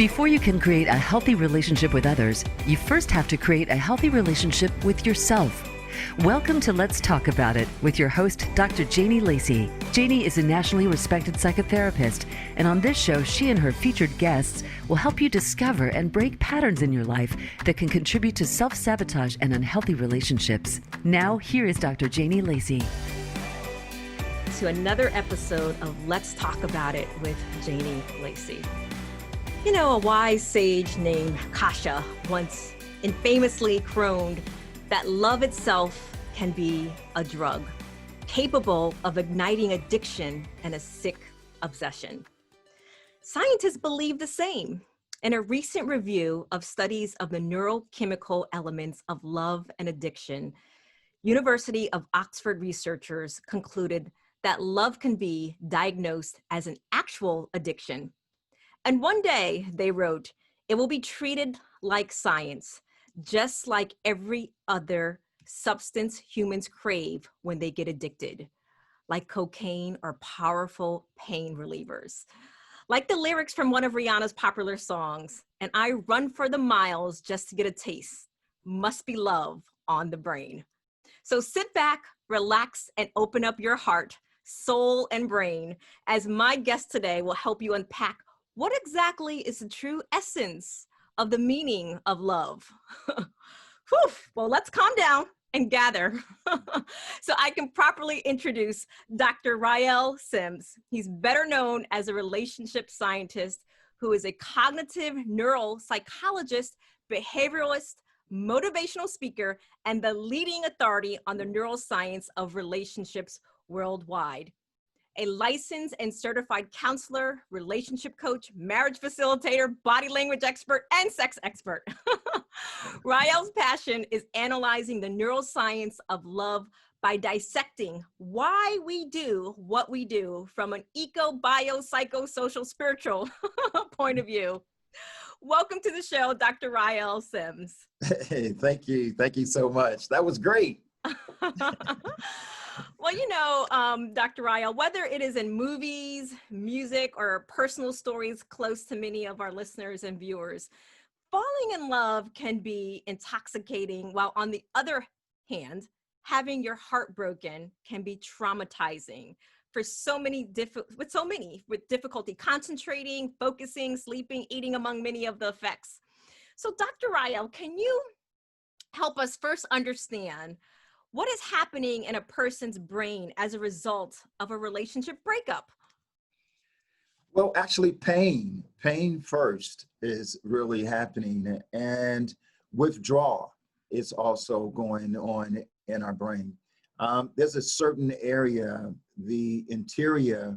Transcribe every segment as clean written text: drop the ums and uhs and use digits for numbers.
Before you can create a healthy relationship with others, you first have to create a healthy relationship with yourself. Welcome to Let's Talk About It with your host, Dr. Janie Lacey. Janie is a nationally respected psychotherapist, and on this show, she and her featured guests will help you discover and break patterns in your life that can contribute to self-sabotage and unhealthy relationships. Now, here is Dr. Janie Lacey. To another episode of Let's Talk About It with Janie Lacey. You know, a wise sage named Kasha once infamously crooned that love itself can be a drug, capable of igniting addiction and a sick obsession. Scientists believe the same. In a recent review of studies of the neurochemical elements of love and addiction, University of Oxford researchers concluded that love can be diagnosed as an actual addiction. And one day, they wrote, it will be treated like science, just like every other substance humans crave when they get addicted, like cocaine or powerful pain relievers. Like the lyrics from one of Rihanna's popular songs, and I run for the miles just to get a taste, must be love on the brain. So sit back, relax, and open up your heart, soul, and brain, as my guest today will help you unpack what exactly is the true essence of the meaning of love. Whew. Well, let's calm down and gather so I can properly introduce Dr. Rael Sims. He's better known as a relationship scientist who is a cognitive neuropsychologist, behavioralist, motivational speaker, and the leading authority on the neuroscience of relationships worldwide. A licensed and certified counselor, relationship coach, marriage facilitator, body language expert, and sex expert. Rael's passion is analyzing the neuroscience of love by dissecting why we do what we do from an eco-bio-psychosocial spiritual point of view. Welcome to the show, Dr. Rael Sims. Hey, thank you. Thank you so much. That was great. Well, you know, Dr. Rael, whether it is in movies, music, or personal stories close to many of our listeners and viewers, falling in love can be intoxicating, while on the other hand, having your heart broken can be traumatizing for with difficulty concentrating, focusing, sleeping, eating, among many of the effects. So, Dr. Rael, can you help us first understand what is happening in a person's brain as a result of a relationship breakup? Well, actually, pain first is really happening, and withdrawal is also going on in our brain. There's a certain area, the anterior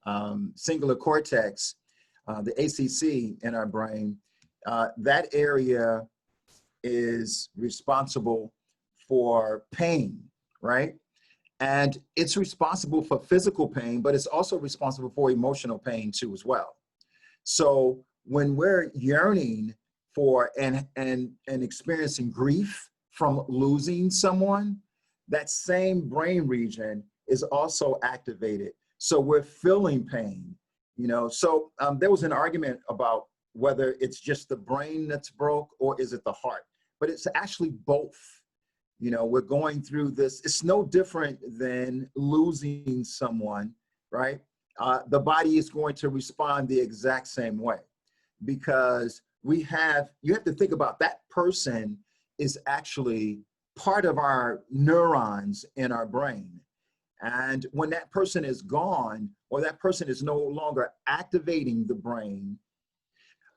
cingulate cortex, the ACC in our brain, that area is responsible for pain, right? And it's responsible for physical pain, but it's also responsible for emotional pain too as well. So when we're yearning for and experiencing grief from losing someone, that same brain region is also activated. So we're feeling pain, you know. So there was an argument about whether it's just the brain that's broke or is it the heart, but it's actually both. You know, we're going through this. It's no different than losing someone, right? The body is going to respond the exact same way because you have to think about that person is actually part of our neurons in our brain. And when that person is gone or that person is no longer activating the brain,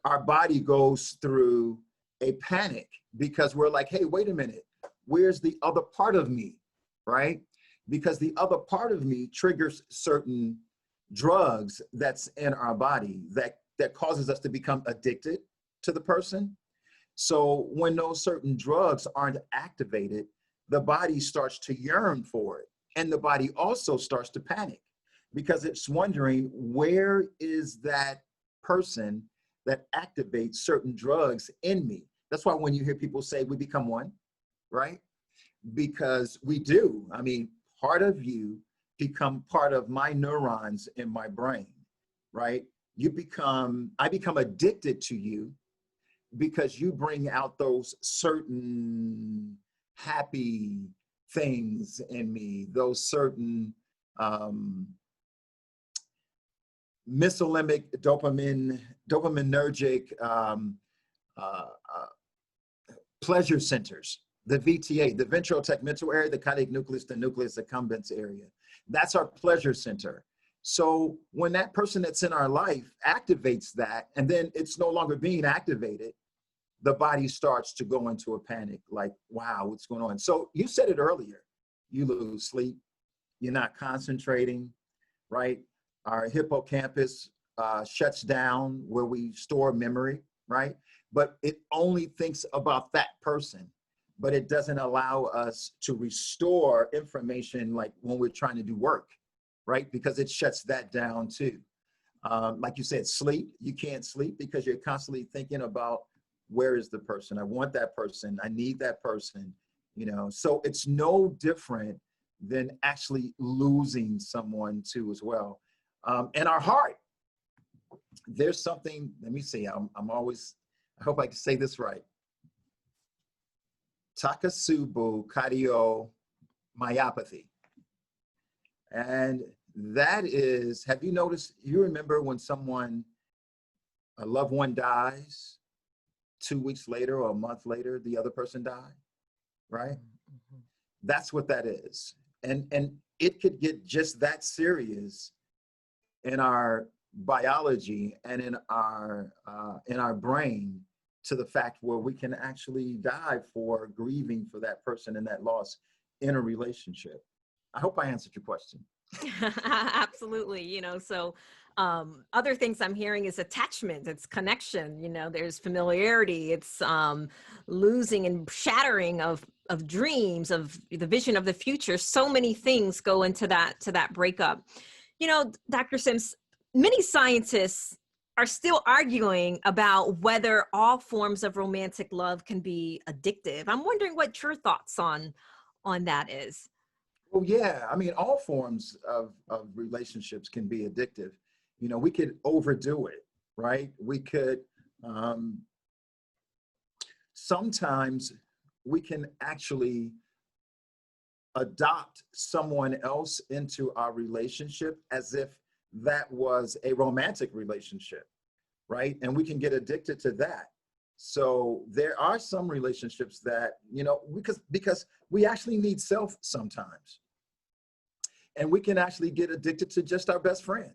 our body goes through a panic because we're like, hey, wait a minute. Where's the other part of me, right? Because the other part of me triggers certain drugs that's in our body that causes us to become addicted to the person. So when those certain drugs aren't activated, the body starts to yearn for it. And the body also starts to panic because it's wondering, where is that person that activates certain drugs in me? That's why when you hear people say we become one, right? Because we do. I mean, part of you become part of my neurons in my brain, right? I become addicted to you because you bring out those certain happy things in me, those certain mesolimbic dopaminergic pleasure centers, the VTA, the ventral tegmental area, the caudate nucleus, the nucleus accumbens area. That's our pleasure center. So when that person that's in our life activates that, and then it's no longer being activated, the body starts to go into a panic, like, wow, what's going on? So you said it earlier, you lose sleep, you're not concentrating, right? Our hippocampus shuts down where we store memory, right? But it only thinks about that person, but it doesn't allow us to restore information like when we're trying to do work, right? Because it shuts that down too. Like you said, sleep, you can't sleep because you're constantly thinking about where is the person? I want that person, I need that person, you know? So it's no different than actually losing someone too as well. And our heart, there's something, let me see, I'm always, I hope I can say this right. Takotsubo cardiomyopathy. And that is, have you noticed, you remember when a loved one dies, 2 weeks later or a month later, the other person died, right? Mm-hmm. That's what that is. And it could get just that serious in our biology and in our brain, to the fact where we can actually die for grieving for that person and that loss in a relationship. I hope I answered your question. Absolutely. You know, so other things I'm hearing is attachment, it's connection, you know, there's familiarity, it's losing and shattering of dreams, of the vision of the future. So many things go into that breakup. You know, Dr. Sims, many scientists are still arguing about whether all forms of romantic love can be addictive. I'm wondering what your thoughts on that is. Well, yeah, I mean, all forms of relationships can be addictive. You know, we could overdo it, right? We could, sometimes we can actually adopt someone else into our relationship as if that was a romantic relationship, right? And we can get addicted to that. So there are some relationships that, you know, because we actually need self sometimes. And we can actually get addicted to just our best friend.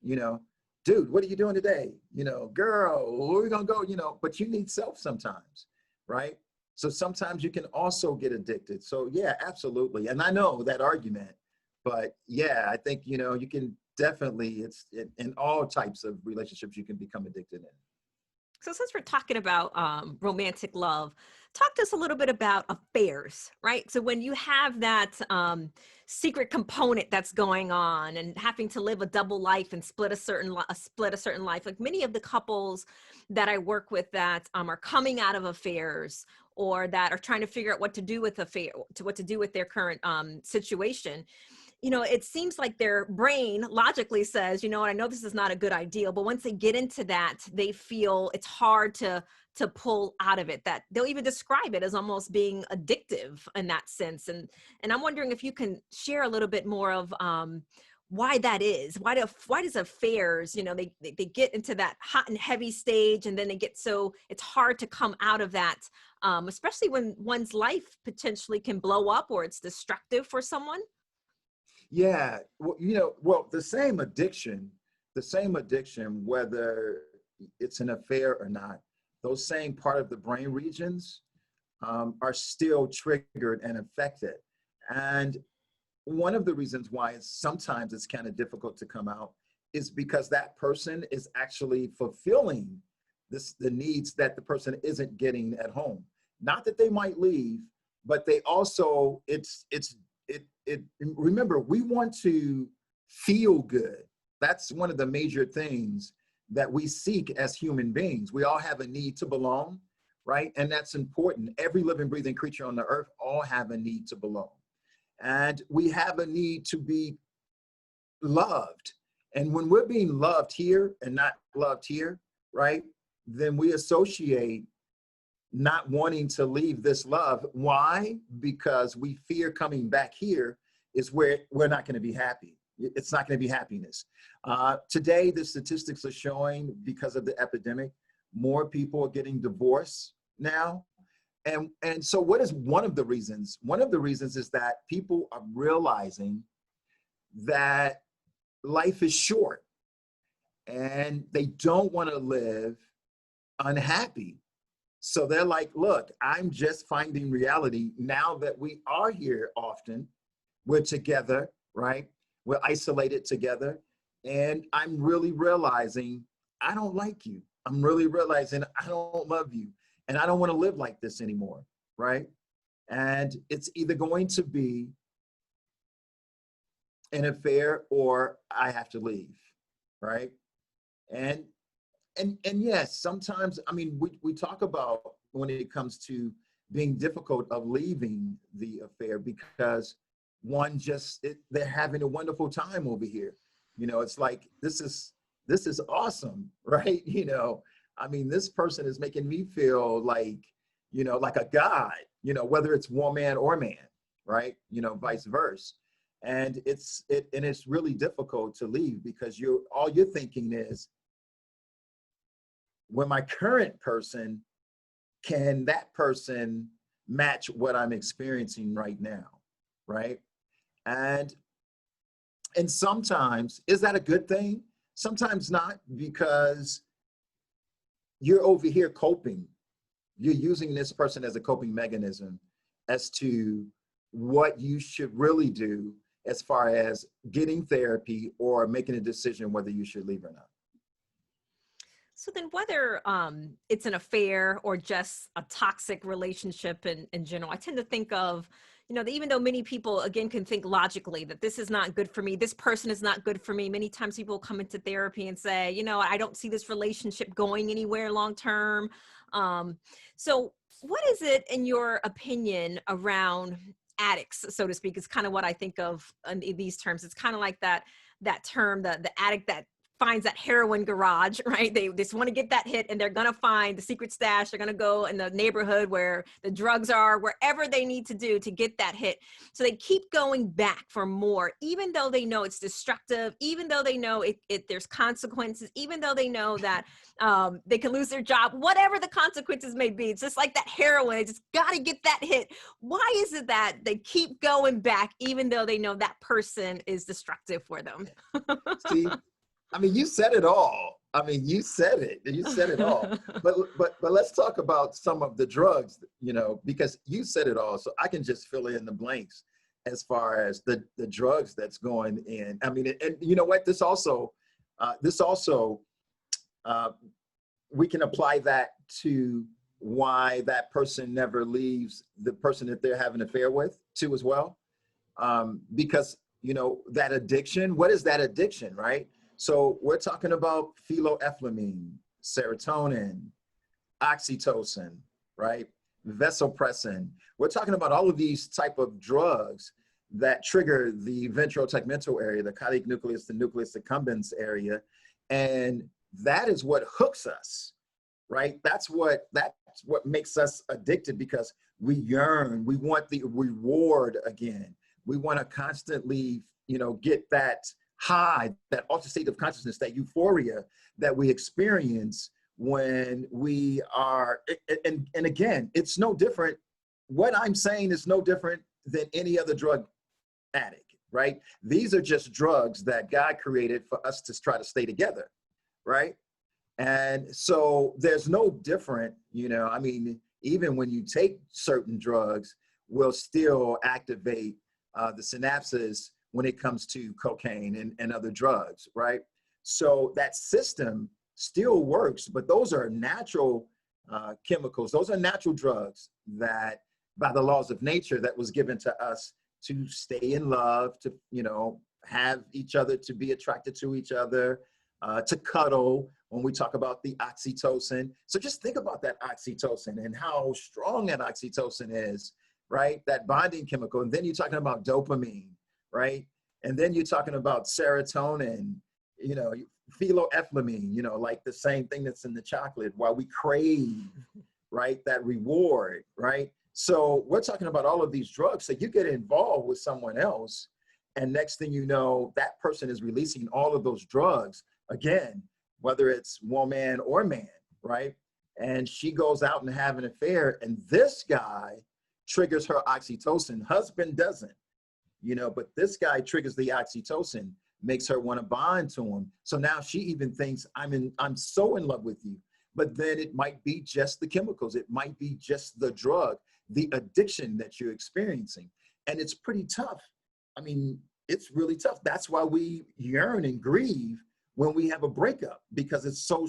You know, dude, what are you doing today? You know, girl, where are we gonna go? You know, but you need self sometimes, right? So sometimes you can also get addicted. So yeah, absolutely. And I know that argument, but yeah, I think, you know, you can definitely, it's in all types of relationships, you can become addicted in. So since we're talking about romantic love, talk to us a little bit about affairs, right? So when you have that secret component that's going on and having to live a double life and split a certain life, like many of the couples that I work with that are coming out of affairs or that are trying to figure out what to do with what to do with their current situation. You know, it seems like their brain logically says, you know, I know this is not a good idea, but once they get into that, they feel it's hard to pull out of it. That they'll even describe it as almost being addictive in that sense. And I'm wondering if you can share a little bit more of why that is. Why does affairs, you know, they get into that hot and heavy stage, and then they get so it's hard to come out of that, especially when one's life potentially can blow up or it's destructive for someone. Yeah, well, you know, well, the same addiction, whether it's an affair or not, those same part of the brain regions are still triggered and affected. And one of the reasons why sometimes it's kind of difficult to come out is because that person is actually fulfilling the needs that the person isn't getting at home. Not that they might leave, but they also, remember, we want to feel good. That's one of the major things that we seek as human beings. We all have a need to belong, right? And that's important. Every living, breathing creature on the earth all have a need to belong. And we have a need to be loved And when we're being loved here and not loved here, right, then we associate not wanting to leave this love. Why? Because we fear coming back here is where we're not going to be happy. It's not going to be happiness. Today, the statistics are showing, because of the epidemic, more people are getting divorced now. And so what is one of the reasons? One of the reasons is that people are realizing that life is short and they don't want to live unhappy. So they're like, look, I'm just finding reality now that we are here often. We're together, right? We're isolated together. And I'm really realizing I don't like you. I'm really realizing I don't love you. And I don't want to live like this anymore, right? And it's either going to be an affair or I have to leave, right? And yes, sometimes, I mean, we talk about when it comes to being difficult of leaving the affair because one just, they're having a wonderful time over here. You know, it's like, this is awesome, right? You know, I mean, this person is making me feel like, you know, like a god, you know, whether it's woman or man, right? You know, vice versa. And it's really difficult to leave because all you're thinking is, when my current person, can that person match what I'm experiencing right now, right? And sometimes, is that a good thing? Sometimes not, because you're over here coping. You're using this person as a coping mechanism as to what you should really do as far as getting therapy or making a decision whether you should leave or not. So then whether it's an affair or just a toxic relationship in general, I tend to think of, you know, that even though many people, again, can think logically that this is not good for me, this person is not good for me. Many times people come into therapy and say, you know, I don't see this relationship going anywhere long term. So what is it, in your opinion, around addicts, so to speak? Is kind of what I think of in these terms. It's kind of like that term, the addict that finds that heroin garage, right? They just want to get that hit, and they're going to find the secret stash. They're going to go in the neighborhood where the drugs are, wherever they need to do to get that hit. So they keep going back for more, even though they know it's destructive, even though they know there's consequences, even though they know that they can lose their job, whatever the consequences may be. It's just like that heroin. They just got to get that hit. Why is it that they keep going back, even though they know that person is destructive for them? See, I mean, you said it all. I mean, you said it. You said it all. But let's talk about some of the drugs, you know, because you said it all. So I can just fill in the blanks as far as the drugs that's going in. I mean, and you know what? This also, we can apply that to why that person never leaves the person that they're having an affair with too as well. Because, you know, that addiction, what is that addiction, right? So we're talking about phenylethylamine, serotonin, oxytocin, right? Vasopressin. We're talking about all of these type of drugs that trigger the ventrotegmental area, the caudate nucleus, the nucleus accumbens area. And that is what hooks us, right? That's what makes us addicted, because we yearn, we want the reward again. We want to constantly, you know, get that high, that altered state of consciousness, that euphoria that we experience when we are, and again, it's no different. What I'm saying is no different than any other drug addict, right? These are just drugs that God created for us to try to stay together, right? And so there's no different, you know, I mean, even when you take certain drugs, will still activate the synapses when it comes to cocaine and other drugs, right? So that system still works, but those are natural chemicals. Those are natural drugs that, by the laws of nature, that was given to us to stay in love, to, you know, have each other, to be attracted to each other, to cuddle, when we talk about the oxytocin. So just think about that oxytocin and how strong that oxytocin is, right? That bonding chemical. And then you're talking about dopamine, right? And then you're talking about serotonin. phenylethylamine, like the same thing that's in the chocolate, while we crave, right, that reward, right? So we're talking about all of these drugs. So you get involved with someone else, and next thing you know, that person is releasing all of those drugs again, whether it's woman or man, right? And she goes out and have an affair, and this guy triggers her oxytocin. Husband doesn't, but this guy triggers the oxytocin, makes her want to bond to him. So now she even thinks I'm so in love with you. But then it might be just the chemicals. It might be just the drug, the addiction that you're experiencing. And it's pretty tough. I mean, it's really tough. That's why we yearn and grieve when we have a breakup, because it's so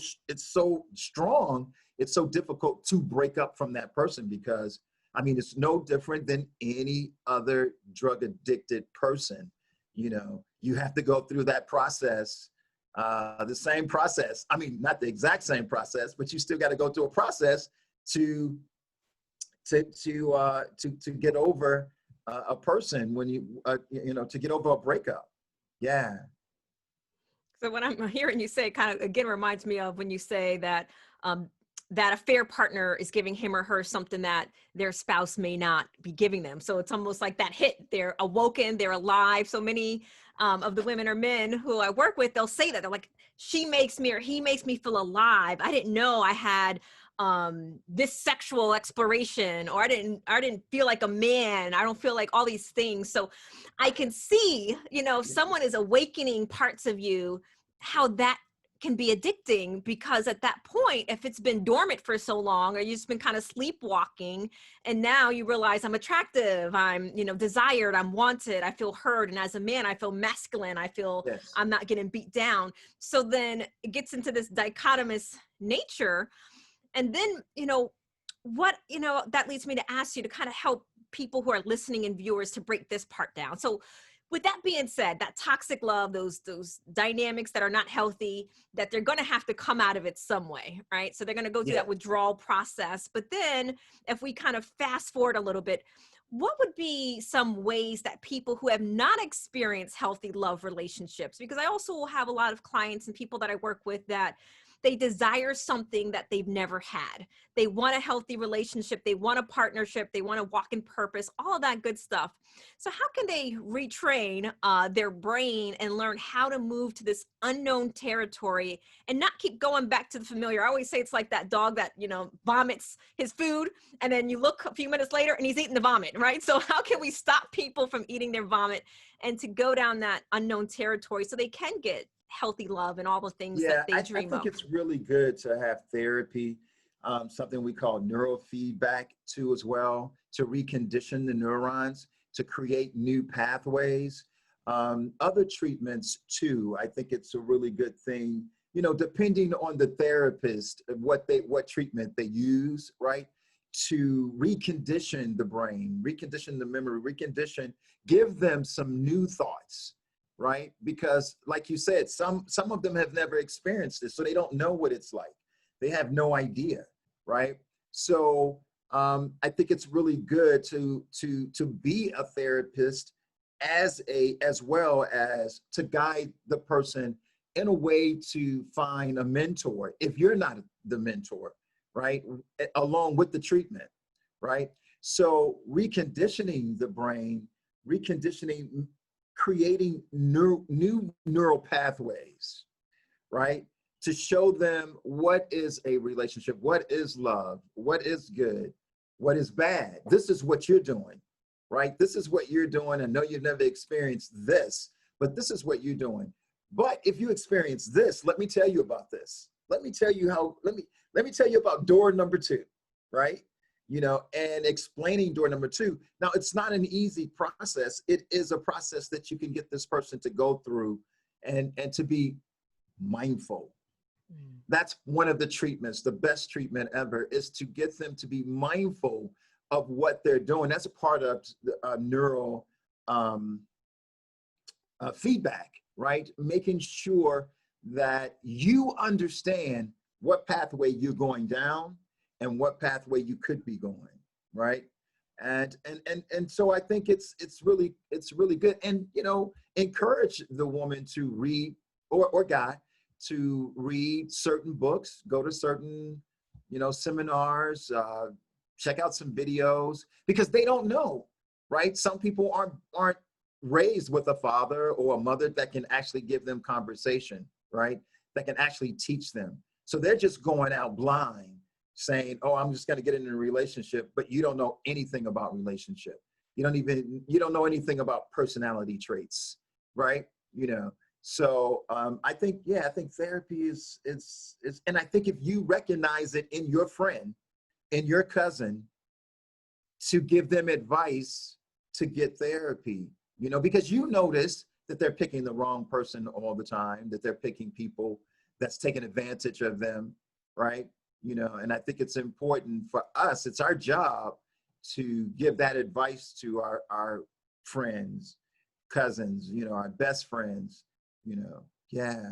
strong. It's so difficult to break up from that person, because it's no different than any other drug addicted person. You have to go through that process, the same process. Not the exact same process, but you still got to go through a process to get over a person when to get over a breakup. Yeah. So what I'm hearing you say kind of again reminds me of when you say that that affair partner is giving him or her something that their spouse may not be giving them. So it's almost like that hit. They're awoken, they're alive. So many of the women or men who I work with, they'll say that. They're like, she makes me or he makes me feel alive. I didn't know I had this sexual exploration, or I didn't feel like a man. I don't feel like all these things. So I can see, if someone is awakening parts of you, how that can be addicting, because at that point, if it's been dormant for so long, or you've just been kind of sleepwalking, and now you realize I'm attractive, I'm, desired, I'm wanted, I feel heard. And as a man, I feel masculine. I feel Yes. I'm not getting beat down. So then it gets into this dichotomous nature. And then, that leads me to ask you to kind of help people who are listening and viewers to break this part down. So with that being said, that toxic love, those dynamics that are not healthy, that they're going to have to come out of it some way, right? So they're going to go through that withdrawal process. But then if we kind of fast forward a little bit, what would be some ways that people who have not experienced healthy love relationships, because I also have a lot of clients and people that I work with that they desire something that they've never had. They want a healthy relationship. They want a partnership. They want to walk in purpose, all of that good stuff. So how can they retrain their brain and learn how to move to this unknown territory and not keep going back to the familiar? I always say it's like that dog that, vomits his food, and then you look a few minutes later and he's eating the vomit, right? So how can we stop people from eating their vomit and to go down that unknown territory so they can get healthy love and all the things that they dream of? I think it's really good to have therapy, something we call neurofeedback too as well, to recondition the neurons, to create new pathways. Other treatments too, I think it's a really good thing, depending on the therapist, what treatment they use, right? To recondition the brain, recondition the memory, give them some new thoughts, right? Because like you said, some of them have never experienced this, so they don't know what it's like. They have no idea, right? So I think it's really good to be a therapist as well as to guide the person in a way to find a mentor if you're not the mentor, right? Along with the treatment, right? So reconditioning the brain, creating new neural pathways, right? To show them what is a relationship, what is love, what is good, what is bad. This is what you're doing, right? This is what you're doing. I know you've never experienced this, but this is what you're doing. But if you experience this, let me tell you about this. Let me tell you about door number 2, right? And explaining door number 2. Now, it's not an easy process. It is a process that you can get this person to go through and to be mindful. That's one of the treatments. The best treatment ever is to get them to be mindful of what they're doing. That's a part of neural feedback, right? Making sure that you understand what pathway you're going down and what pathway you could be going, right? And so I think it's really good. And encourage the woman to or guy to read certain books, go to certain, seminars, check out some videos, because they don't know, right? Some people aren't raised with a father or a mother that can actually give them conversation, right? That can actually teach them. So they're just going out blind saying, oh, I'm just going to get into a relationship, but you don't know anything about relationship. You don't know anything about personality traits, right? So I think therapy is, and I think if you recognize it in your friend, in your cousin, to give them advice to get therapy, because you notice that they're picking the wrong person all the time, that they're picking people that's taking advantage of them, right? And I think it's important for us, it's our job to give that advice to our friends, cousins, our best friends, yeah.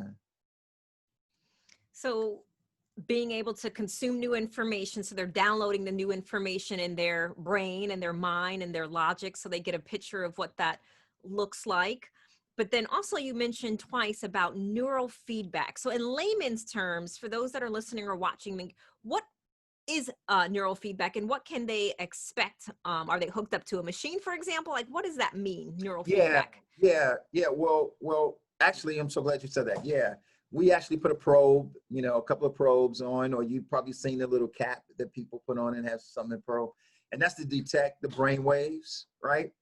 So being able to consume new information, so they're downloading the new information in their brain and their mind and their logic, so they get a picture of what that looks like. But then also you mentioned twice about neural feedback. So in layman's terms, for those that are listening or watching, what is neural feedback and what can they expect? Are they hooked up to a machine, for example? Like, what does that mean, neural feedback? Yeah. Well, actually, I'm so glad you said that. Yeah. We actually put a probe, a couple of probes on, or you've probably seen the little cap that people put on and have something probe. And that's to detect the brain waves, right?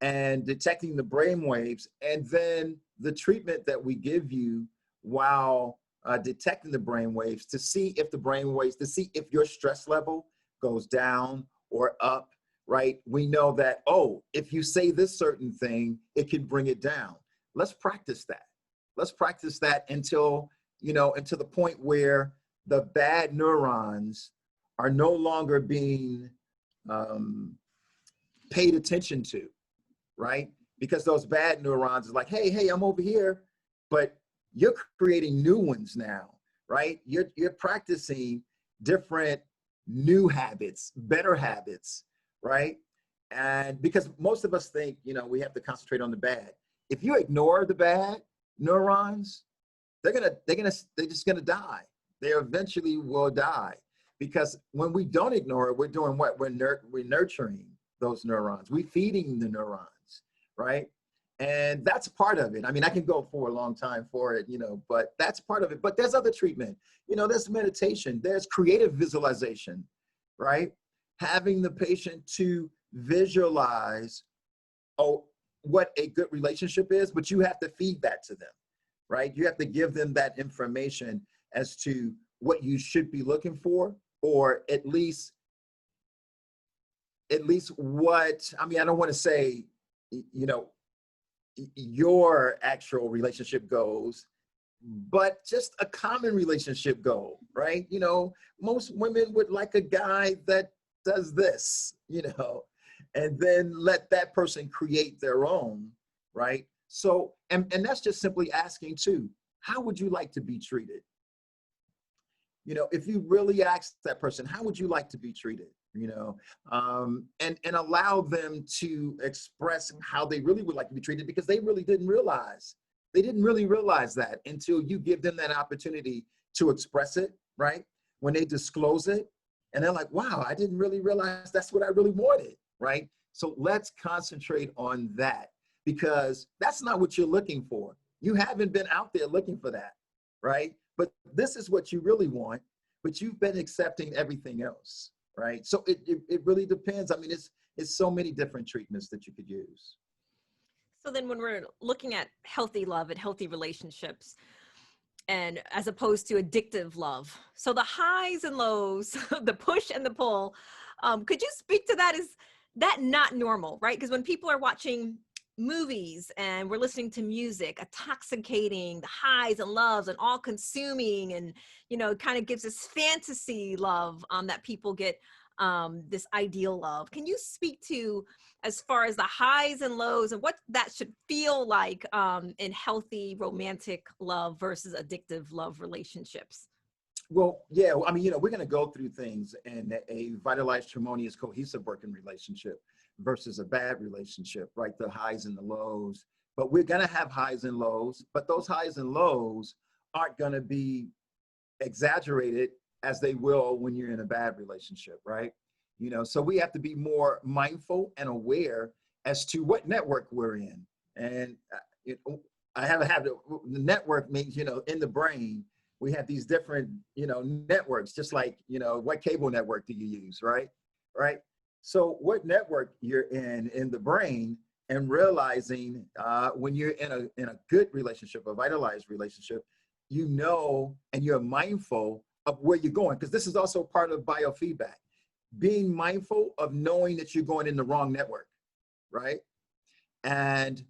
And detecting the brain waves. And then the treatment that we give you while detecting the brain waves to see if your stress level goes down or up, right? We know that, oh, if you say this certain thing, it can bring it down. Let's practice that. Let's practice that until the point where the bad neurons are no longer being paid attention to, right? Because those bad neurons are like, hey, I'm over here, but you're creating new ones now, right? You're practicing different new habits, better habits, right? And because most of us think, we have to concentrate on the bad. If you ignore the bad neurons, they're just gonna die. They eventually will die, because when we don't ignore it, we're doing what? We're nurturing those neurons. We're feeding the neurons, right? And that's part of it. I mean, I can go for a long time for it, but that's part of it. But there's other treatment. There's meditation. There's creative visualization, right? Having the patient to visualize, what a good relationship is, but you have to feed that to them, right? You have to give them that information as to what you should be looking for, or at least what, I don't want to say, your actual relationship goals, but just a common relationship goal, right? Most women would like a guy that does this, and then let that person create their own, right? So, and that's just simply asking too, how would you like to be treated? If you really ask that person, how would you like to be treated? And allow them to express how they really would like to be treated, because they really didn't realize that until you give them that opportunity to express it, right? When they disclose it, and they're like, wow, I didn't really realize that's what I really wanted, right? So let's concentrate on that, because that's not what you're looking for. You haven't been out there looking for that, right? But this is what you really want, but you've been accepting everything else, right? So it really depends. It's so many different treatments that you could use. So then when we're looking at healthy love and healthy relationships, and as opposed to addictive love, so the highs and lows, the push and the pull, could you speak to that? Is that not normal, right? Because when people are watching movies and we're listening to music, intoxicating, the highs and loves and all consuming, and it kind of gives us fantasy love that people get, this ideal love. Can you speak to, as far as the highs and lows and what that should feel like in healthy romantic love versus addictive love relationships? Well, yeah, we're going to go through things, and a vitalized, harmonious, cohesive working relationship versus a bad relationship, right? The highs and the lows, but we're going to have highs and lows, but those highs and lows aren't going to be exaggerated as they will when you're in a bad relationship, right? So we have to be more mindful and aware as to what network we're in. And I have the network means, in the brain, we have these different, networks, just like, what cable network do you use, right? Right. So what network you're in the brain, and realizing when you're in a good relationship, a vitalized relationship, and you're mindful of where you're going, because this is also part of biofeedback, being mindful of knowing that you're going in the wrong network, right? And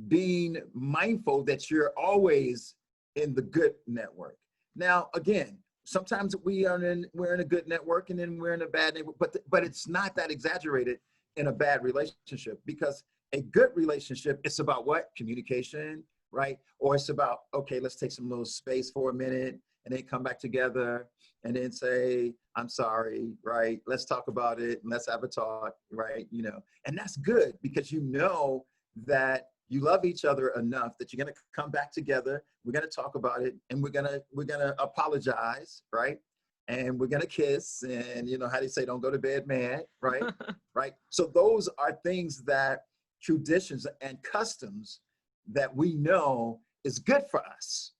being mindful that you're always in the good network. Now, again, sometimes we're in a good network and then we're in a bad network, but it's not that exaggerated in a bad relationship, because a good relationship, it's about what? Communication, right? Or it's about, okay, let's take some little space for a minute and then come back together and then say, I'm sorry, right? Let's talk about it and let's have a talk, right? And that's good, because that you love each other enough that you're going to come back together. We're going to talk about it, and we're going to apologize, right? And we're going to kiss, and how they say, don't go to bed mad, right? Right. So those are things, that traditions and customs that we know is good for us,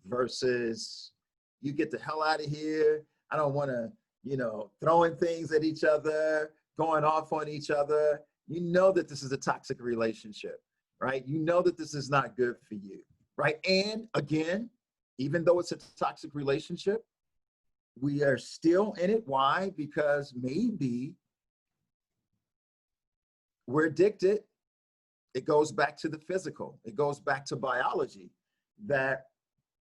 versus you get the hell out of here. I don't want to, throwing things at each other, going off on each other. That this is a toxic relationship, right? That this is not good for you, right? And again, even though it's a toxic relationship, we are still in it. Why? Because maybe we're addicted. It goes back to the physical. It goes back to biology, that,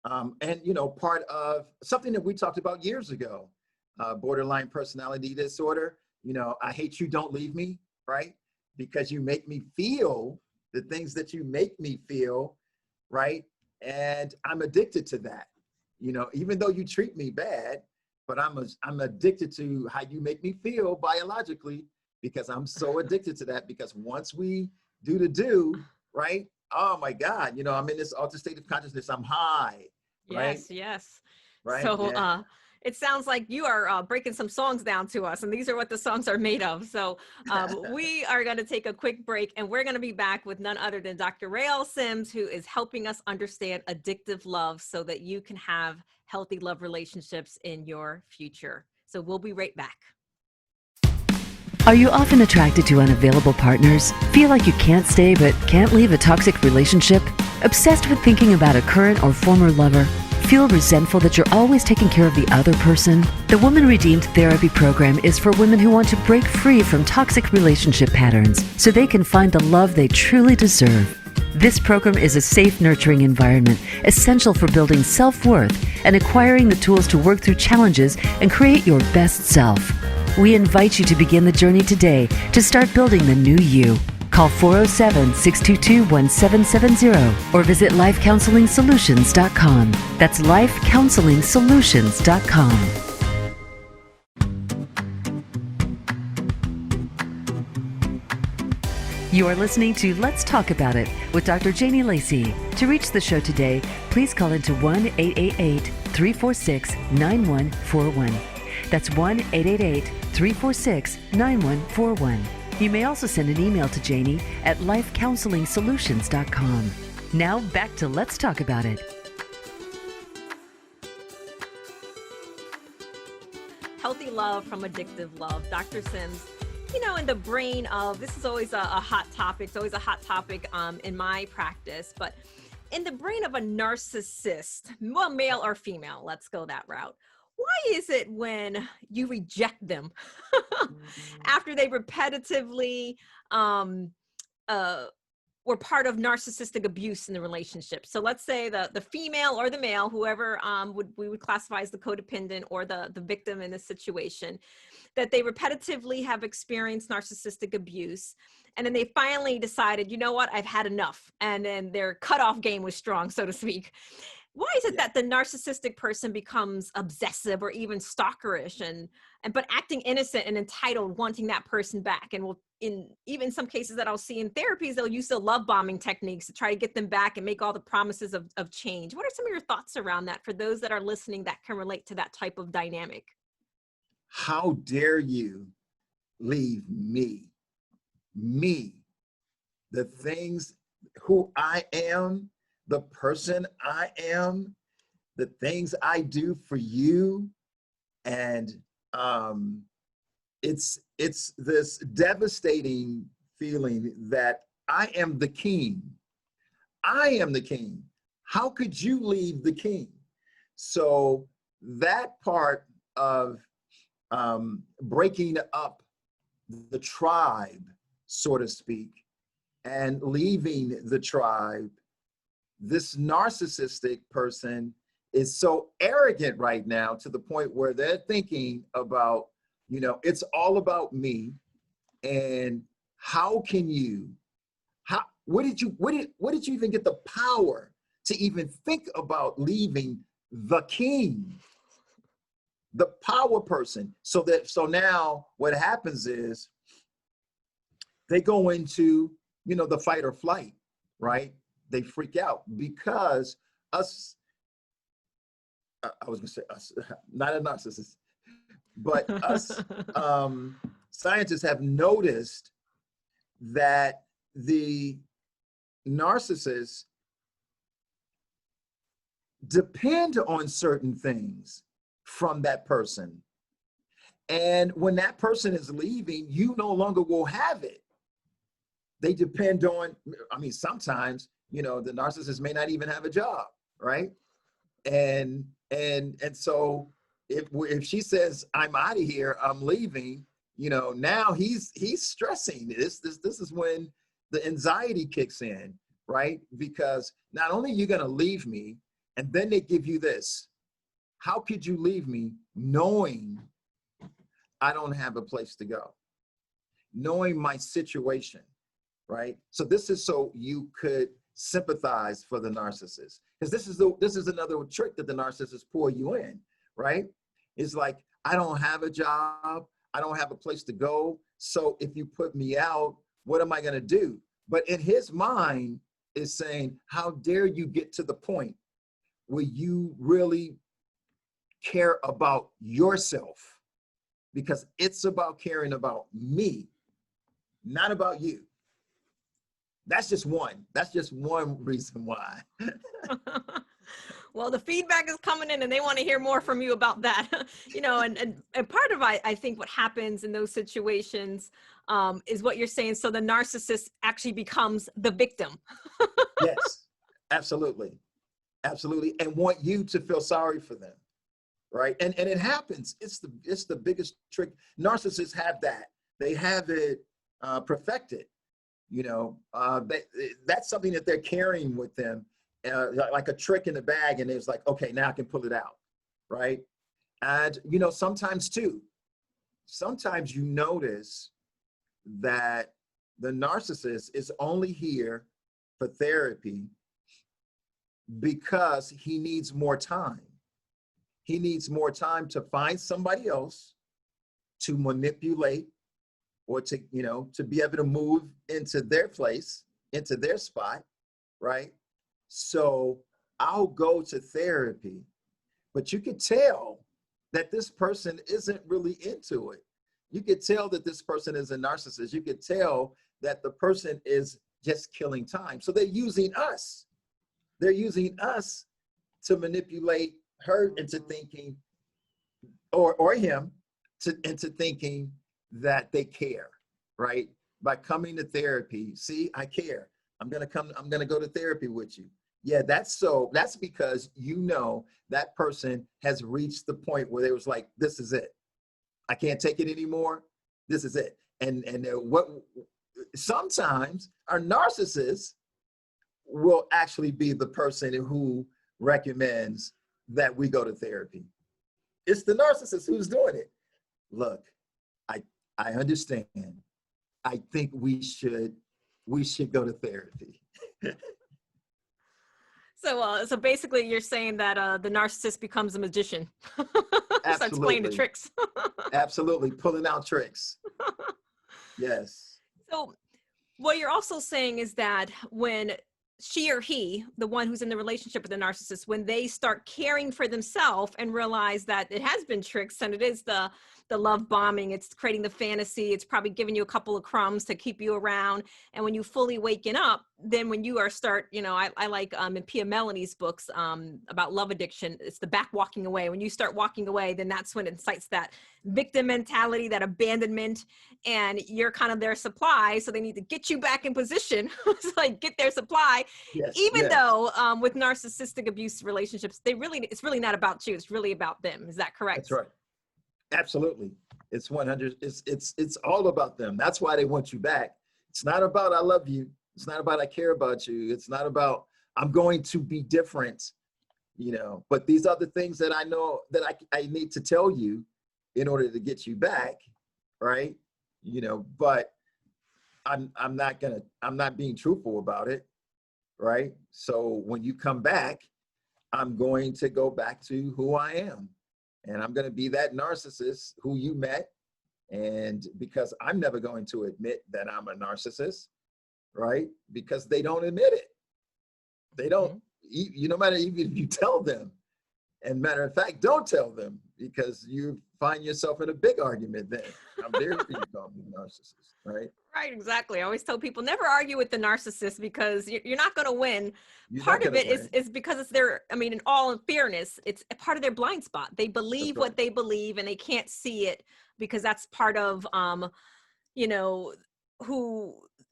and part of something that we talked about years ago, borderline personality disorder. I hate you, don't leave me, right? Because you make me feel the things that you make me feel, right? And I'm addicted to that, even though you treat me bad, but I'm addicted to how you make me feel biologically, because I'm so addicted to that. Because once we do, right? Oh my God, I'm in this altered state of consciousness. I'm high, right? Yes. Right. So, yeah. It sounds like you are breaking some songs down to us, and these are what the songs are made of. So we are going to take a quick break, and we're going to be back with none other than Dr. Rael Sims, who is helping us understand addictive love so that you can have healthy love relationships in your future. So we'll be right back. Are you often attracted to unavailable partners? Feel like you can't stay but can't leave a toxic relationship? Obsessed with thinking about a current or former lover? Feel resentful that you're always taking care of the other person? The Woman Redeemed Therapy Program is for women who want to break free from toxic relationship patterns so they can find the love they truly deserve. This program is a safe, nurturing environment essential for building self-worth and acquiring the tools to work through challenges and create your best self. We invite you to begin the journey today to start building the new you. Call 407-622-1770 or visit lifecounseling.solutions.com. That's lifecounseling.solutions.com. You are listening to Let's Talk About It with Dr. Janie Lacey. To reach the show today, please call into 1-888-346-9141. That's 1-888-346-9141. You may also send an email to Janie at lifecounseling.solutions.com. Now back to Let's Talk About It. Healthy love from addictive love. Dr. Sims, in the brain of, this is always a hot topic. It's always a hot topic in my practice, but in the brain of a narcissist, well, male or female, let's go that route. Why is it when you reject them after they repetitively were part of narcissistic abuse in the relationship? So let's say the female or the male, whoever we would classify as the codependent or the victim in this situation, that they repetitively have experienced narcissistic abuse. And then they finally decided, you know what, I've had enough. And then their cutoff game was strong, so to speak. Why is it Yeah. that the narcissistic person becomes obsessive or even stalkerish and but acting innocent and entitled, wanting that person back? And will in even some cases that I'll see in therapies, they'll use the love bombing techniques to try to get them back and make all the promises of change. What are some of your thoughts around that for those that are listening that can relate to that type of dynamic? How dare you leave me, me, the things who I am, the person I am, the things I do for you. And um, it's this devastating feeling that I am the king. I am the king. How could you leave the king? So that part of breaking up the tribe, so to speak, and leaving the tribe, this narcissistic person is so arrogant right now to the point where they're thinking about, it's all about me. And how can you, what did you even get the power to even think about leaving the king, the power person? So now what happens is they go into, the fight or flight, right? They freak out because us, I was gonna say us, not a narcissist, but us scientists have noticed that the narcissists depend on certain things from that person. And when that person is leaving, you no longer will have it. They depend on, sometimes, the narcissist may not even have a job, right? And so if she says, I'm out of here, I'm leaving, now he's stressing. This is when the anxiety kicks in, right? Because not only are you going to leave me, and then they give you this. How could you leave me knowing I don't have a place to go? Knowing my situation, right? So this is so you could sympathize for the narcissist. Because this is another trick that the narcissists pull you in, right? It's like, I don't have a job, I don't have a place to go. So if you put me out, what am I going to do? But in his mind is saying, how dare you get to the point where you really care about yourself? Because it's about caring about me, not about you. That's just one reason why. Well, the feedback is coming in and they want to hear more from you about that. And part of, I think what happens in those situations is what you're saying. So the narcissist actually becomes the victim. Yes, absolutely. Absolutely. And want you to feel sorry for them. Right. And it happens. It's the biggest trick. Narcissists have that. They have it perfected. That's something that they're carrying with them, like a trick in the bag. And it's like, okay, now I can pull it out. Right. And, sometimes you notice that the narcissist is only here for therapy because he needs more time. He needs more time to find somebody else to manipulate or to be able to move into their place, into their spot, right? So I'll go to therapy, but you could tell that this person isn't really into it. You could tell that this person is a narcissist. You could tell that the person is just killing time. So they're using us. They're using us to manipulate her into thinking, or him into thinking that they care, right? By coming to therapy, see, I care. I'm gonna go to therapy with you. Yeah, that's because that person has reached the point where they was like, this is it. I can't take it anymore. This is it. And what sometimes our narcissists will actually be the person who recommends that we go to therapy. It's the narcissist who's doing it. Look, I understand. I think we should go to therapy. So basically, you're saying that the narcissist becomes a magician, starts playing the Absolutely. tricks. Absolutely. Pulling out tricks. Yes. So what you're also saying is that when she or he, the one who's in the relationship with the narcissist, when they start caring for themselves and realize that it has been tricks and it is the love bombing, it's creating the fantasy, it's probably giving you a couple of crumbs to keep you around. And when you fully waken up, then when you are start, I like in Pia Melanie's books about love addiction, it's the back walking away. When you start walking away, then that's when it incites that victim mentality, that abandonment, and you're kind of their supply. So they need to get you back in position, to like get their supply. Yes. Even Yes. though with narcissistic abuse relationships, it's really not about you. It's really about them. Is that correct? That's right. Absolutely. It's 100. It's all about them. That's why they want you back. It's not about I love you. It's not about I care about you. It's not about I'm going to be different, but these are the things that I know that I need to tell you in order to get you back. Right. But I'm not being truthful about it. Right. So when you come back, I'm going to go back to who I am. And I'm going to be that narcissist who you met. And because I'm never going to admit that I'm a narcissist, right? Because they don't admit it. They don't, no matter even if you tell them. And matter of fact, don't tell them because you find yourself in a big argument then. I'm there for you to call me a narcissist, right? Right, exactly. I always tell people never argue with the narcissist because you're not going to win. You're Part not of gonna it win. is because it's in all fairness, it's a part of their blind spot. They believe That's what right. they believe and they can't see it because that's part of,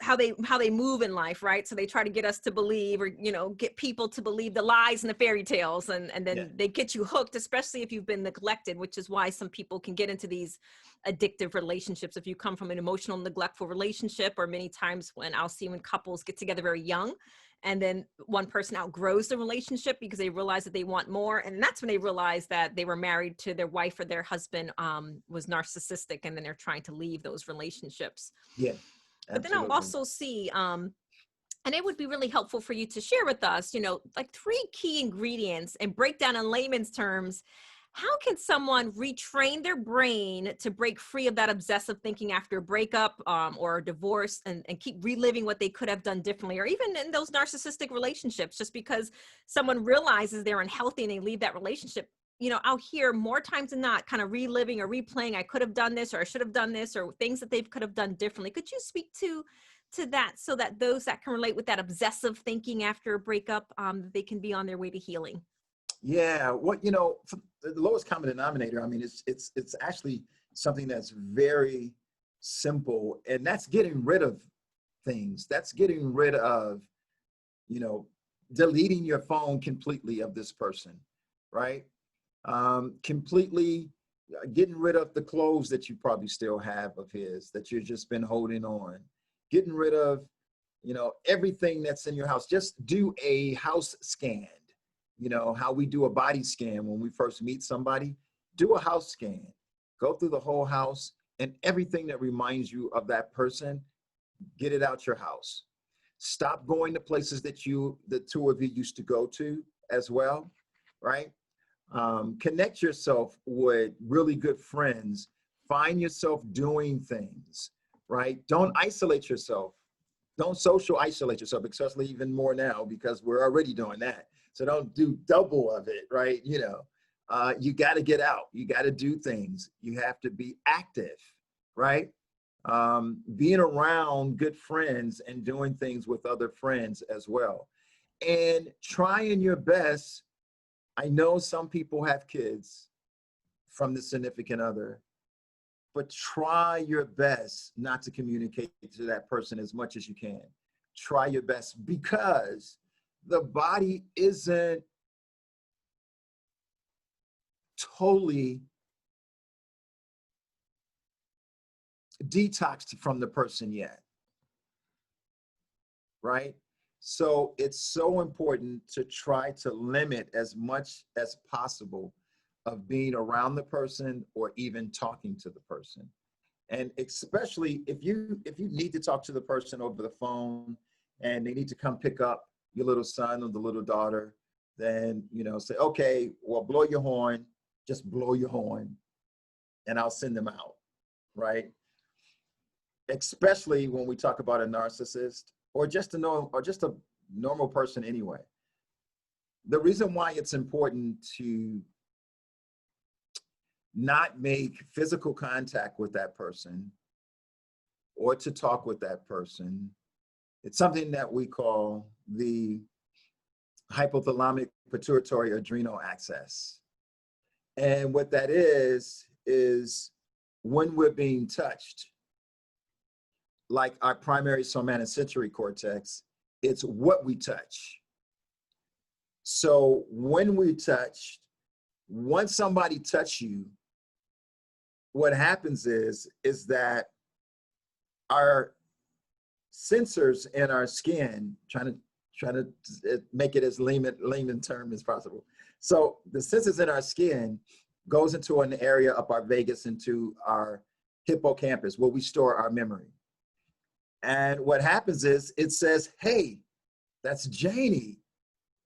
how they move in life, right? So they try to get us to believe or, get people to believe the lies and the fairy tales. And then Yeah. they get you hooked, especially if you've been neglected, which is why some people can get into these addictive relationships. If you come from an emotional neglectful relationship, or many times when couples get together very young and then one person outgrows the relationship because they realize that they want more. And that's when they realize that they were married to their wife or their husband was narcissistic. And then they're trying to leave those relationships. Yeah. But then I'll Absolutely. also see, and it would be really helpful for you to share with us, like 3 key ingredients and break down in layman's terms. How can someone retrain their brain to break free of that obsessive thinking after a breakup or a divorce and keep reliving what they could have done differently, or even in those narcissistic relationships, just because someone realizes they're unhealthy and they leave that relationship? I'll hear more times than not kind of reliving or replaying, I could have done this, or I should have done this, or things that they could have done differently. Could you speak to that so that those that can relate with that obsessive thinking after a breakup, they can be on their way to healing? Yeah, for the lowest common denominator, I mean, it's actually something that's very simple, and that's getting rid of things. That's getting rid of, deleting your phone completely of this person, right? Completely getting rid of the clothes that you probably still have of his that you've just been holding on, getting rid of, everything that's in your house. Just do a house scan. How we do a body scan when we first meet somebody, do a house scan, go through the whole house and everything that reminds you of that person, get it out your house. Stop going to places that the 2 of you used to go to as well, right? Connect yourself with really good friends. Find yourself doing things, right? Don't isolate yourself. Don't social isolate yourself, especially even more now because we're already doing that. So don't do double of it, right? You got to get out. You got to do things. You have to be active, right? Being around good friends and doing things with other friends as well. And trying your best. I know some people have kids from the significant other, but try your best not to communicate to that person as much as you can. Try your best because the body isn't totally detoxed from the person yet, right? So it's so important to try to limit as much as possible of being around the person or even talking to the person. And especially if you need to talk to the person over the phone and they need to come pick up your little son or the little daughter, then, say, okay, well, blow your horn, just blow your horn, and I'll send them out, right? Especially when we talk about a narcissist or just a normal person anyway. The reason why it's important to not make physical contact with that person or to talk with that person, it's something that we call the hypothalamic pituitary adrenal axis. And what that is when we're being touched, like our primary somatosensory cortex, it's what we touch. So when we touch, once somebody touch you, what happens is that our sensors in our skin, trying to make it as layman term as possible. So the sensors in our skin goes into an area up our vagus, into our hippocampus, where we store our memory. And what happens is it says, hey, that's Janie.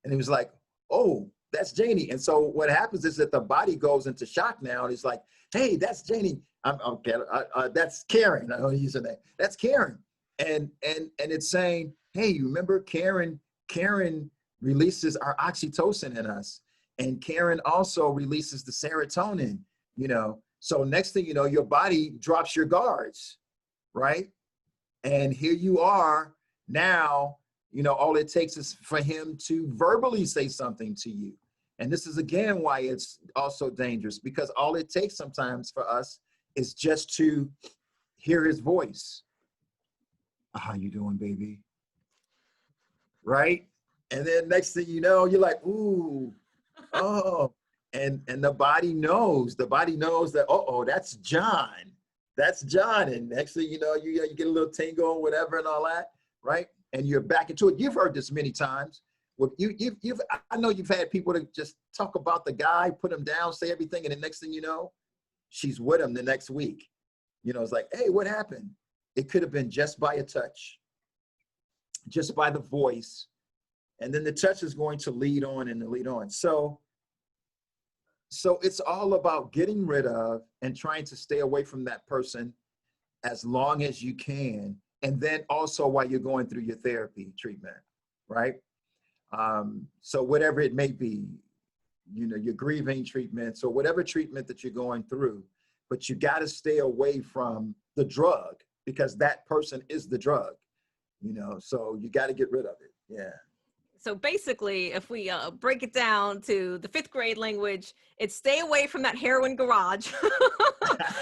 And he was like, oh, that's Janie. And so what happens is that the body goes into shock now. And it's like, hey, that's Janie. That's Karen. I don't use her name. That's Karen. And it's saying, hey, you remember Karen? Karen releases our oxytocin in us. And Karen also releases the serotonin, So next thing you know, your body drops your guards, right? And here you are now, all it takes is for him to verbally say something to you. And this is, again, why it's also dangerous, because all it takes sometimes for us is just to hear his voice. How you doing, baby? Right? And then next thing you know, you're like, ooh, oh. And the body knows that, oh, that's John. That's John. And next thing you know, you get a little tingle and whatever and all that, right? And you're back into it. You've heard this many times. Well, I know you've had people that just talk about the guy, put him down, say everything, and the next thing you know, she's with him the next week. It's like, hey, what happened? It could have been just by a touch, just by the voice. And then the touch is going to lead on and lead on. So it's all about getting rid of and trying to stay away from that person as long as you can. And then also while you're going through your therapy treatment, right? So whatever it may be, your grieving treatments or whatever treatment that you're going through, but you got to stay away from the drug, because that person is the drug, so you got to get rid of it. Yeah. So basically, if we break it down to the 5th grade language, it's stay away from that heroin garage.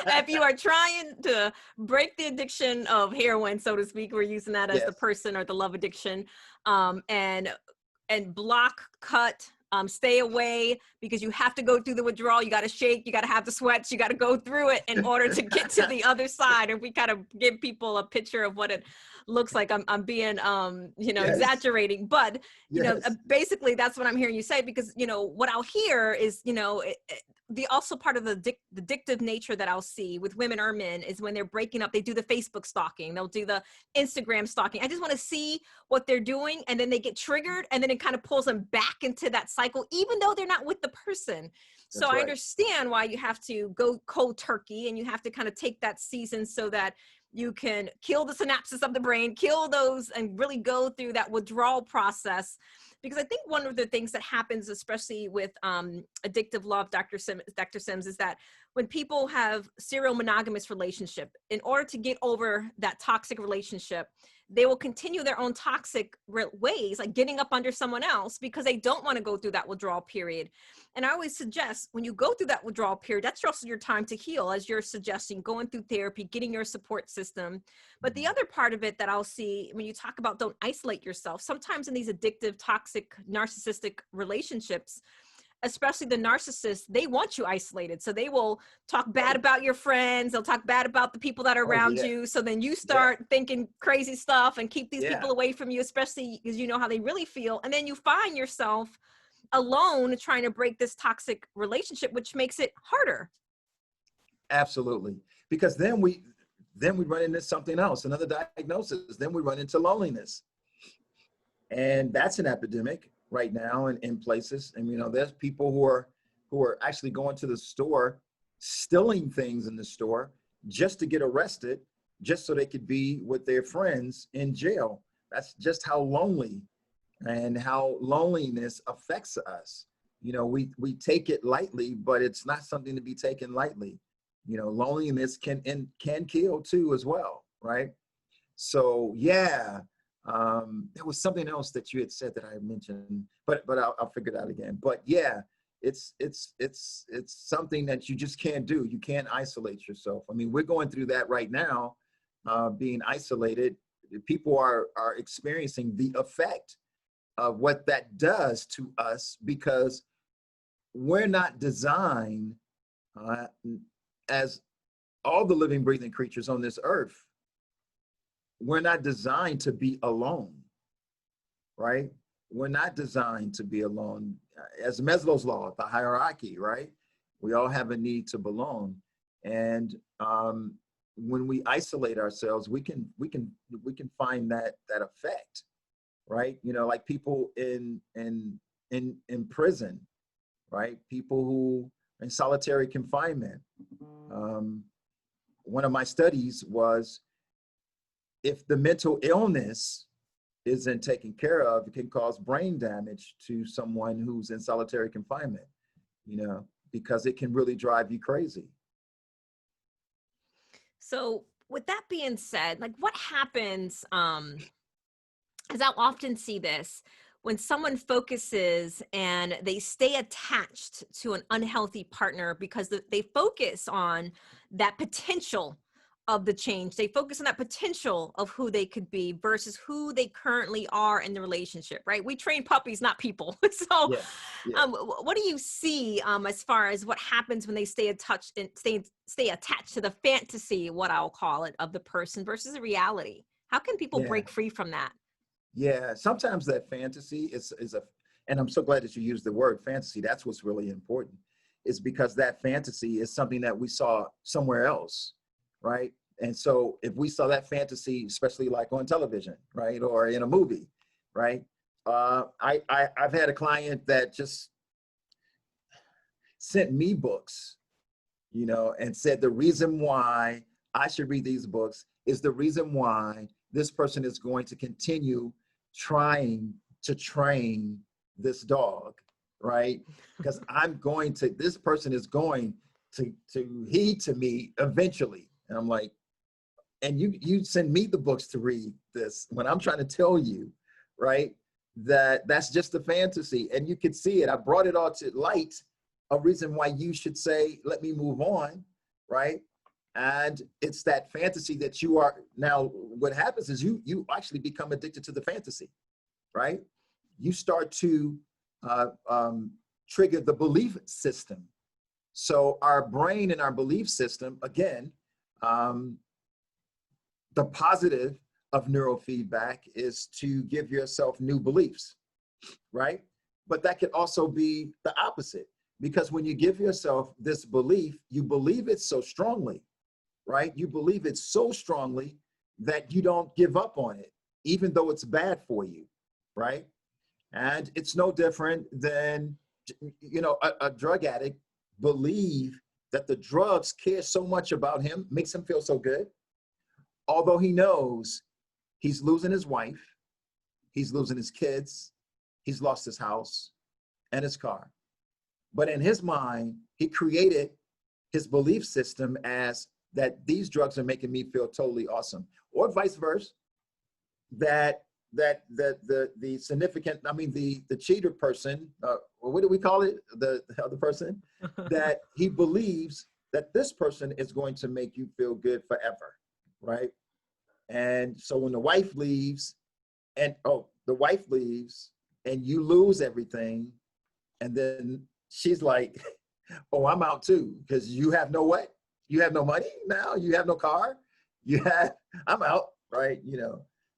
If you are trying to break the addiction of heroin, so to speak, we're using that as the person or the love addiction, and block, cut, stay away, because you have to go through the withdrawal. You got to shake, you got to have the sweats, you got to go through it in order to get to the other side. If we kind of give people a picture of what it looks like, I'm being, exaggerating, but, basically that's what I'm hearing you say, because, what I'll hear is, the also part of the addictive nature that I'll see with women or men is when they're breaking up, they do the Facebook stalking, they'll do the Instagram stalking. I just want to see what they're doing. And then they get triggered, and then it kind of pulls them back into that cycle, even though they're not with the person. So I understand why you have to go cold turkey, and you have to kind of take that season so that you can kill the synapses of the brain, kill those, and really go through that withdrawal process. Because I think one of the things that happens, especially with addictive love, Dr. Sims, is that when people have serial monogamous relationship, in order to get over that toxic relationship, they will continue their own toxic ways, like getting up under someone else, because they don't want to go through that withdrawal period. And I always suggest when you go through that withdrawal period, that's also your time to heal, as you're suggesting, going through therapy, getting your support system. But the other part of it that I'll see when you talk about don't isolate yourself, sometimes in these addictive, toxic, narcissistic relationships, especially the narcissists, they want you isolated. So they will talk bad about your friends. They'll talk bad about the people that are around you. So then you start thinking crazy stuff and keep these people away from you, especially because you know how they really feel. And then you find yourself alone trying to break this toxic relationship, which makes it harder. Absolutely. Because then we run into something else, another diagnosis. Then we run into loneliness. And that's an epidemic right now in places. And, there's people who are actually going to the store, stealing things in the store just to get arrested, just so they could be with their friends in jail. That's just how lonely and how loneliness affects us. We take it lightly, but it's not something to be taken lightly. Loneliness can kill too as well, right? So yeah, there was something else that you had said that I mentioned, but I'll figure it out again. But yeah, it's something that you just can't do. You can't isolate yourself. I mean, we're going through that right now, being isolated. People are experiencing the effect of what that does to us, because we're not designed, as all the living, breathing creatures on this earth, we're not designed to be alone, right? We're not designed to be alone. As Maslow's law, the hierarchy, right? We all have a need to belong. And when we isolate ourselves, we can find that effect, right? Like people in prison, right? People who in solitary confinement. One of my studies was, if the mental illness isn't taken care of, it can cause brain damage to someone who's in solitary confinement, because it can really drive you crazy. So with that being said, like, what happens, as I'll often see this, when someone focuses and they stay attached to an unhealthy partner because they focus on that potential of the change. They focus on that potential of who they could be versus who they currently are in the relationship, right? We train puppies, not people. So Yeah. what do you see as far as what happens when they stay attached and stay attached to the fantasy, what I'll call it, of the person versus the reality? How can people Yeah. break free from that? Yeah, sometimes that fantasy and I'm so glad that you used the word fantasy. That's what's really important, is because that fantasy is something that we saw somewhere else, right? And so if we saw that fantasy, especially like on television, right, or in a movie, right? I've had a client that just sent me books, and said the reason why I should read these books is the reason why this person is going to continue trying to train this dog, right? Because this person is going to heed to me eventually. And I'm like, and you send me the books to read this when I'm trying to tell you, right, that's just a fantasy. And you could see it. I brought it all to light, a reason why you should say, let me move on, right? And it's that fantasy that you are now. What happens is you actually become addicted to the fantasy, right? You start to trigger the belief system. So our brain and our belief system, again, the positive of neurofeedback is to give yourself new beliefs, right? But that could also be the opposite, because when you give yourself this belief, you believe it so strongly, right? You believe it so strongly that you don't give up on it, even though it's bad for you, right? And it's no different than, a drug addict believe that the drugs care so much about him, makes him feel so good, although he knows he's losing his wife, he's losing his kids, he's lost his house and his car. But in his mind, he created his belief system as that these drugs are making me feel totally awesome, or vice versa, that the significant, the cheater person, what do we call it? The other person, that he believes that this person is going to make you feel good forever, right? And so when the wife leaves, and you lose everything, and then she's like, oh, I'm out too, because you have no what? You have no money now? You have no car? I'm out, right?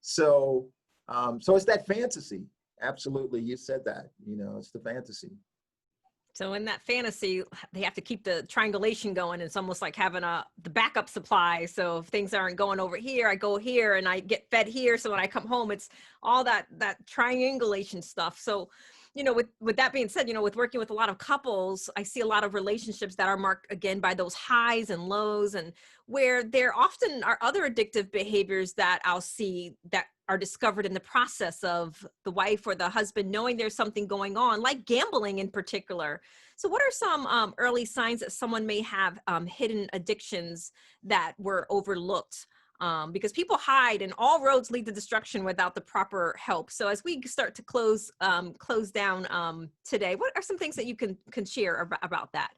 So it's that fantasy. Absolutely, you said that, it's the fantasy. So in that fantasy, they have to keep the triangulation going. It's almost like having the backup supply. So if things aren't going over here, I go here and I get fed here. So when I come home, it's all that triangulation stuff. So, with that being said, with working with a lot of couples, I see a lot of relationships that are marked again by those highs and lows, and where there often are other addictive behaviors that I'll see that are discovered in the process of the wife or the husband knowing there's something going on, like gambling in particular. So what are some early signs that someone may have hidden addictions that were overlooked? Because people hide and all roads lead to destruction without the proper help. So as we start to close down today, what are some things that you can share about that?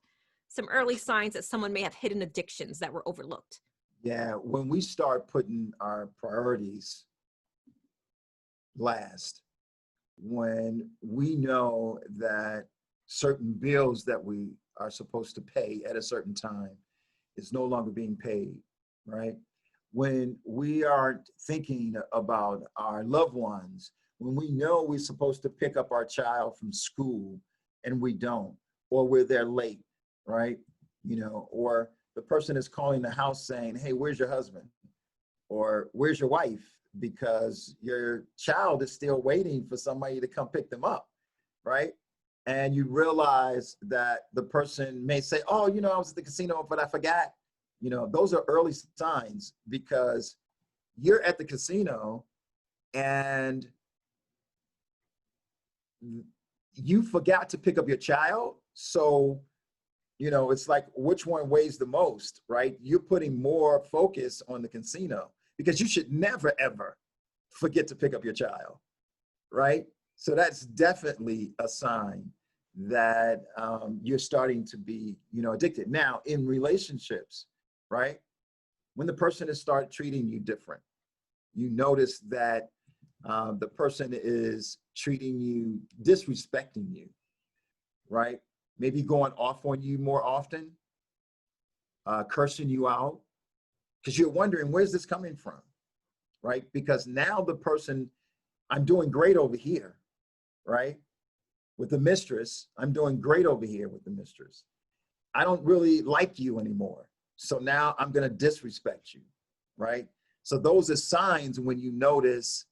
Some early signs that someone may have hidden addictions that were overlooked. Yeah, when we start putting our priorities last, when we know that certain bills that we are supposed to pay at a certain time is no longer being paid, right? When we aren't thinking about our loved ones, when we know we're supposed to pick up our child from school and we don't, or we're there late, right? Or the person is calling the house saying, hey, where's your husband? Or where's your wife? Because your child is still waiting for somebody to come pick them up, right? And you realize that the person may say, oh, I was at the casino, but I forgot. Those are early signs, because you're at the casino and you forgot to pick up your child. So, it's like, which one weighs the most, right? You're putting more focus on the casino, because you should never, ever forget to pick up your child, right? So that's definitely a sign that you're starting to be, addicted. Now, in relationships, right? When the person has started treating you different, you notice that the person is treating you, disrespecting you, right? Maybe going off on you more often, cursing you out, because you're wondering, where's this coming from, right? Because now the person, I'm doing great over here, right? With the mistress, I'm doing great over here with the mistress. I don't really like you anymore. So now I'm going to disrespect you, right? So those are signs when you notice,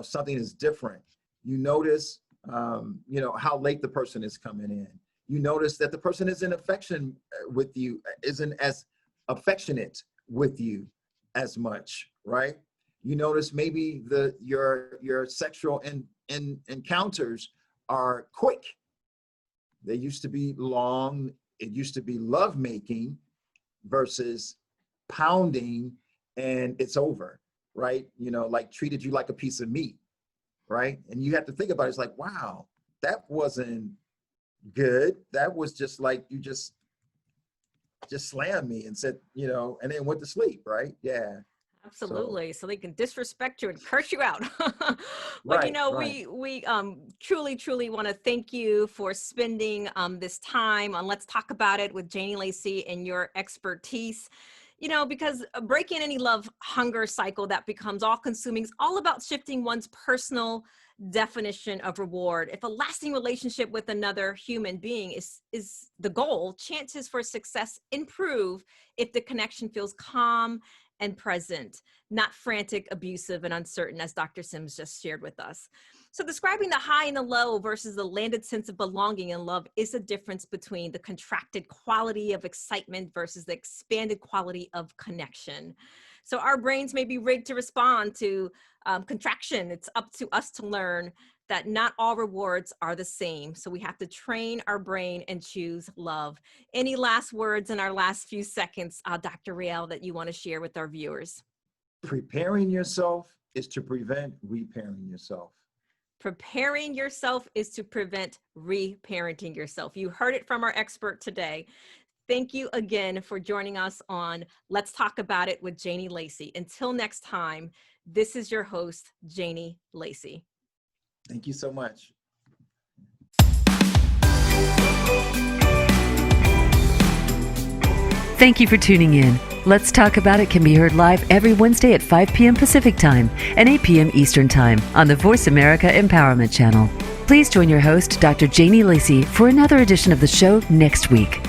something is different. You notice, how late the person is coming in. You notice that the person isn't with you, isn't as affectionate with you as much, right? You notice maybe your sexual encounters are quick. They used to be long. It used to be lovemaking versus pounding and it's over, right? Like treated you like a piece of meat, right? And you have to think about it. It's like, wow, that wasn't good. That was just like, you just slammed me and said, and then went to sleep, right? Yeah. Absolutely. So they can disrespect you and curse you out. But right. we truly want to thank you for spending this time on Let's Talk About It with Janie Lacey and your expertise. Because breaking any love hunger cycle that becomes all consuming is all about shifting one's personal definition of reward. If a lasting relationship with another human being is the goal, chances for success improve if the connection feels calm and present, not frantic, abusive, and uncertain, as Dr. Sims just shared with us. So describing the high and the low versus the landed sense of belonging and love is a difference between the contracted quality of excitement versus the expanded quality of connection. So our brains may be rigged to respond to contraction. It's up to us to learn that not all rewards are the same. So we have to train our brain and choose love. Any last words in our last few seconds, Dr. Riel, that you want to share with our viewers? Preparing yourself is to prevent reparenting yourself. Preparing yourself is to prevent reparenting yourself. You heard it from our expert today. Thank you again for joining us on Let's Talk About It with Janie Lacey. Until next time, this is your host, Janie Lacey. Thank you so much. Thank you for tuning in. Let's Talk About It can be heard live every Wednesday at 5 p.m. Pacific Time and 8 p.m. Eastern Time on the Voice America Empowerment Channel. Please join your host, Dr. Janie Lacey, for another edition of the show next week.